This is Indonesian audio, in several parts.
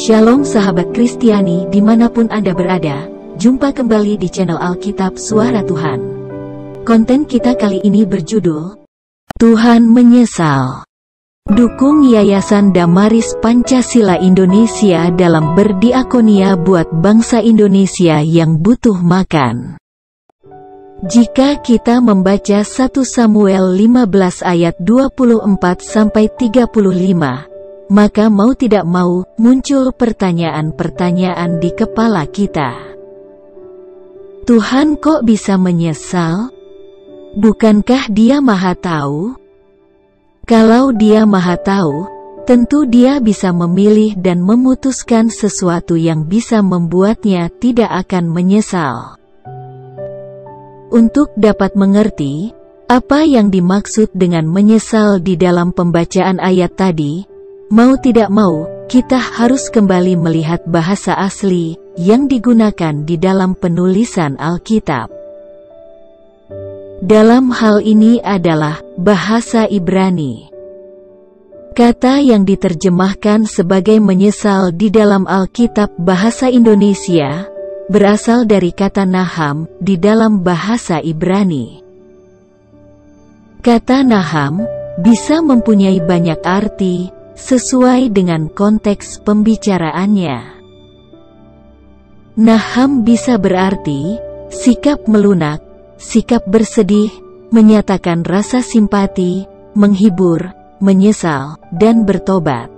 Shalom sahabat Kristiani dimanapun Anda berada, jumpa kembali di channel Alkitab Suara Tuhan. Konten kita kali ini berjudul, Tuhan Menyesal. Dukung Yayasan Damaris Pancasila Indonesia dalam berdiakonia buat bangsa Indonesia yang butuh makan. Jika kita membaca 1 Samuel 15 ayat 24-35, maka mau tidak mau muncul pertanyaan-pertanyaan di kepala kita. Tuhan kok bisa menyesal? Bukankah Dia Maha Tahu? Kalau Dia Maha Tahu, tentu Dia bisa memilih dan memutuskan sesuatu yang bisa membuatnya tidak akan menyesal. Untuk dapat mengerti apa yang dimaksud dengan menyesal di dalam pembacaan ayat tadi, mau tidak mau, kita harus kembali melihat bahasa asli yang digunakan di dalam penulisan Alkitab. Dalam hal ini adalah bahasa Ibrani. Kata yang diterjemahkan sebagai menyesal di dalam Alkitab bahasa Indonesia berasal dari kata naham di dalam bahasa Ibrani. Kata naham bisa mempunyai banyak arti sesuai dengan konteks pembicaraannya. Naham bisa berarti sikap melunak, sikap bersedih, menyatakan rasa simpati, menghibur, menyesal, dan bertobat.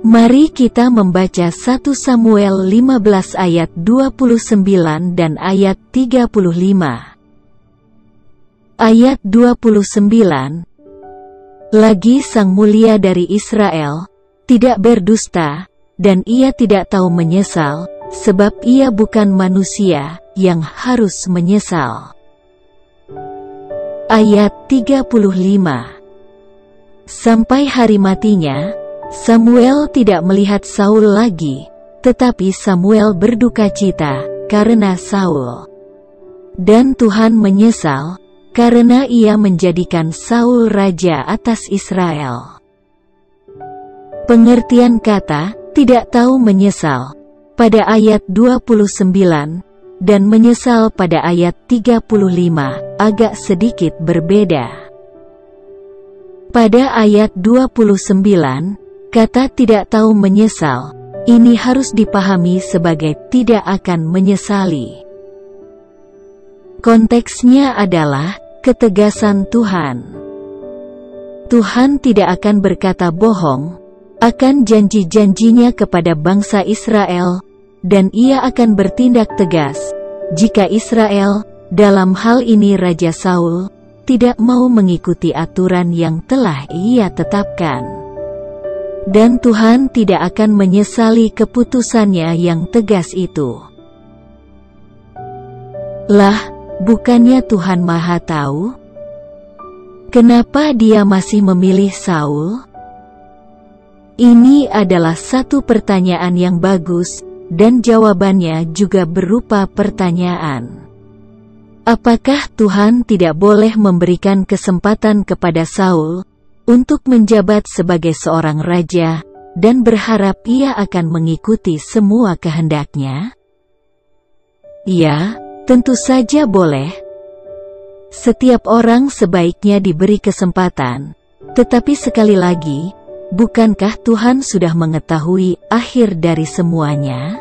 Mari kita membaca 1 Samuel 15 ayat 29 dan ayat 35. Ayat 29. Lagi Sang Mulia dari Israel tidak berdusta, dan ia tidak tahu menyesal, sebab ia bukan manusia yang harus menyesal. Ayat 35. Sampai hari matinya, Samuel tidak melihat Saul lagi, tetapi Samuel berduka cita karena Saul. Dan Tuhan menyesal karena ia menjadikan Saul raja atas Israel. Pengertian kata tidak tahu menyesal pada ayat 29 dan menyesal pada ayat 35 agak sedikit berbeda. Pada ayat 29, kata tidak tahu menyesal ini harus dipahami sebagai tidak akan menyesali. Konteksnya adalah ketegasan Tuhan. Tuhan tidak akan berkata bohong akan janji-janjinya kepada bangsa Israel, dan ia akan bertindak tegas jika Israel, dalam hal ini Raja Saul, tidak mau mengikuti aturan yang telah ia tetapkan. Dan Tuhan tidak akan menyesali keputusannya yang tegas itu. Lah, bukannya Tuhan Maha Tahu? Kenapa Dia masih memilih Saul? Ini adalah satu pertanyaan yang bagus, dan jawabannya juga berupa pertanyaan. Apakah Tuhan tidak boleh memberikan kesempatan kepada Saul untuk menjabat sebagai seorang raja, dan berharap ia akan mengikuti semua kehendaknya? Ya, tentu saja boleh. Setiap orang sebaiknya diberi kesempatan, tetapi sekali lagi, bukankah Tuhan sudah mengetahui akhir dari semuanya?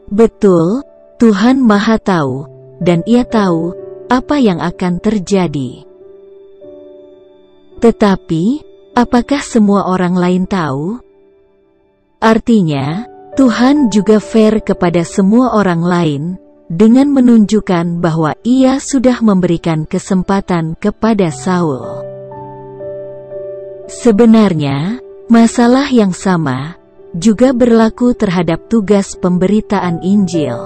Betul, Tuhan Maha Tahu, dan Ia tahu apa yang akan terjadi. Tetapi, apakah semua orang lain tahu? Artinya, Tuhan juga fair kepada semua orang lain, dengan menunjukkan bahwa Ia sudah memberikan kesempatan kepada Saul. Sebenarnya, masalah yang sama juga berlaku terhadap tugas pemberitaan Injil.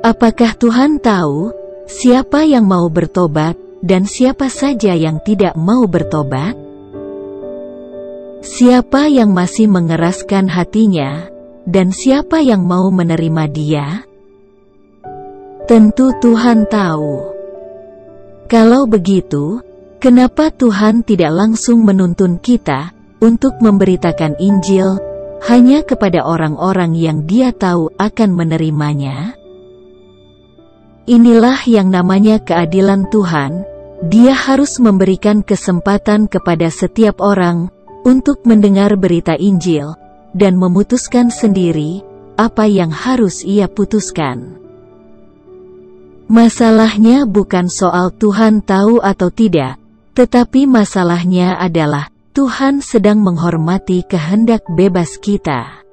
Apakah Tuhan tahu siapa yang mau bertobat dan siapa saja yang tidak mau bertobat? Siapa yang masih mengeraskan hatinya, dan siapa yang mau menerima Dia? Tentu Tuhan tahu. Kalau begitu, kenapa Tuhan tidak langsung menuntun kita untuk memberitakan Injil hanya kepada orang-orang yang Dia tahu akan menerimanya? Inilah yang namanya keadilan Tuhan. Dia harus memberikan kesempatan kepada setiap orang untuk mendengar berita Injil dan memutuskan sendiri apa yang harus ia putuskan. Masalahnya bukan soal Tuhan tahu atau tidak, tetapi masalahnya adalah Tuhan sedang menghormati kehendak bebas kita.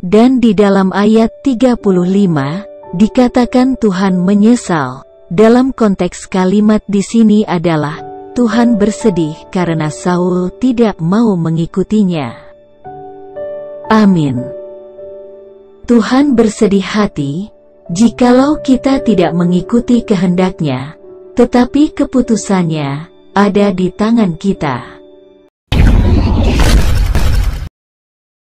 Dan di dalam ayat 35, dikatakan Tuhan menyesal. Dalam konteks kalimat di sini adalah Tuhan bersedih karena Saul tidak mau mengikutinya. Amin. Tuhan bersedih hati jikalau kita tidak mengikuti kehendak-Nya, tetapi keputusannya ada di tangan kita.